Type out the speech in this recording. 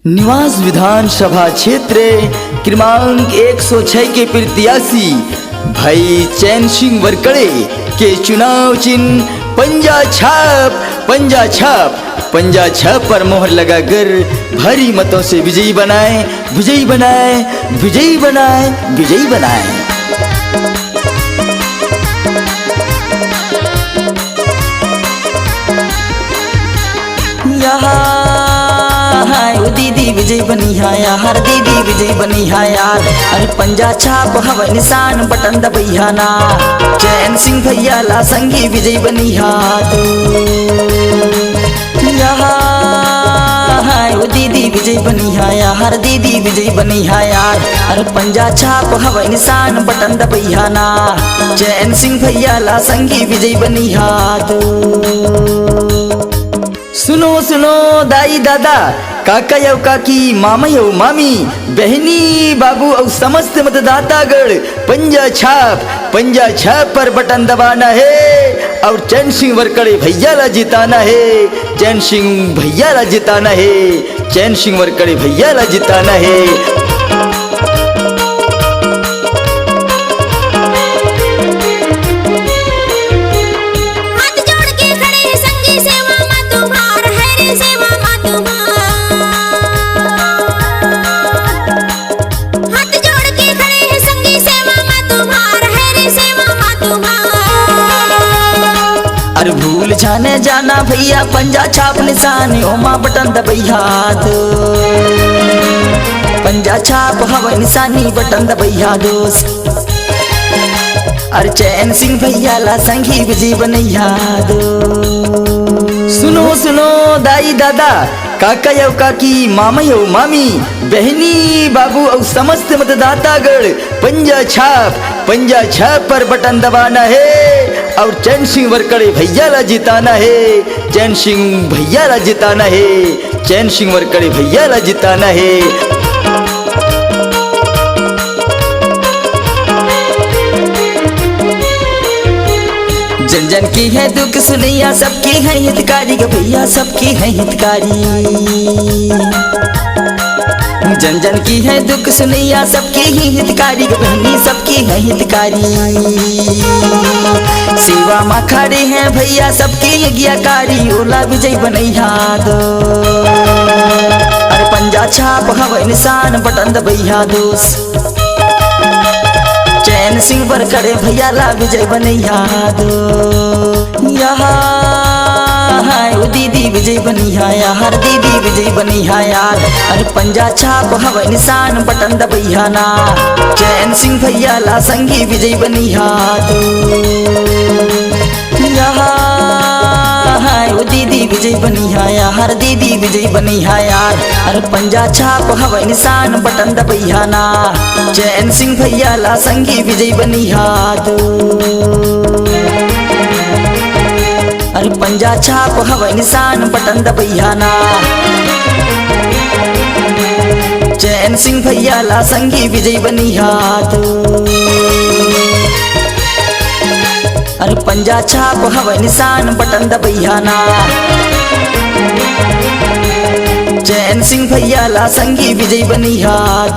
निवास विधानसभा क्षेत्र क्रमांक 106 के प्रत्याशी भाई चैन सिंह वरकड़े के चुनाव चिन्ह पंजा छाप पर मोहर लगाकर भारी मतों से विजयी बनाए। दीदी विजय बनी है यार, दीदी विजय बनी है यार। अरे पंजा छाप हवा निशान बटन दबैया ना, चैन सिंह भैया ला संगी विजय बनी है ओ दीदी विजय बनी है यार, दीदी विजय बनी है यार। अरे पंजा छाप हवा निशान बटन दबैया ना, चैन सिंह भैया ला संगी विजय बनी है। सुनो दाई दादा, काका यौ काकी, मामा यौ मामी, बहनी बाबू और समस्त मतदातागण पंजा छाप पर बटन दबाना है और चैन सिंह वरकड़े भैया ला जिताना है, चैन सिंह भैया ला जिताना है, चैन सिंह वरकड़े भैया ला जिताना है। अरे भूल जाने जाना भैया पंजा छाप निशान ओमा बटन दबैया, पंजा छाप हवा निशानी बटन दबैया दोस्त। अरे चैन सिंह भैया ला संगी विजय बनैया दो। सुनो दाई दादा, काका यौ काकी, मामा यौ मामी, बहनी बाबू और समस्त मतदातागण पंजा छाप पर बटन दबाना है और चैन सिंह वरकड़े भैया ला जिताना है, चैन सिंह भैया ला जिताना है, चैन सिंह वरकड़े भैया ला जिताना है। जन जन की है दुख सुनैया, सबकी है हितकारी ग भैया, सबकी है हितकारी। जन जन की है दुख सुनैया, सबकी ही हितकारी ग बहनी, सबकी है हितकारी। सेवा माँ खड़े हैं भैया, सबकी यज्ञकारी ओला विजय बनैया दो। अरे पंजा छाप हवा निशान बटन दबैया दोस्त, चैन सिंह वरकड़े भैया ला विजय बनैया दो। ओ दीदी विजय बनी है यार, दीदी विजय बनी है यार। अरे पंजा छाप हवा निशान बटन दबैया ना, चैन सिंह भैया ला संगी विजय बनी है ओ दीदी विजय बनी है यार, दीदी विजय बनी है यार। अरे पंजा छाप हवा निशान बटन दबैया ना, चैन सिंह भैया ला संगी विजय बनी है अरे पंजा छाप हवा निशान बटन दबैया ना, चैन सिंह भैया ला संगी विजय बनी है अरे पंजा छाप हवा निशान बटन दबैया ना, चैन सिंह भैया ला संगी विजय बनी है।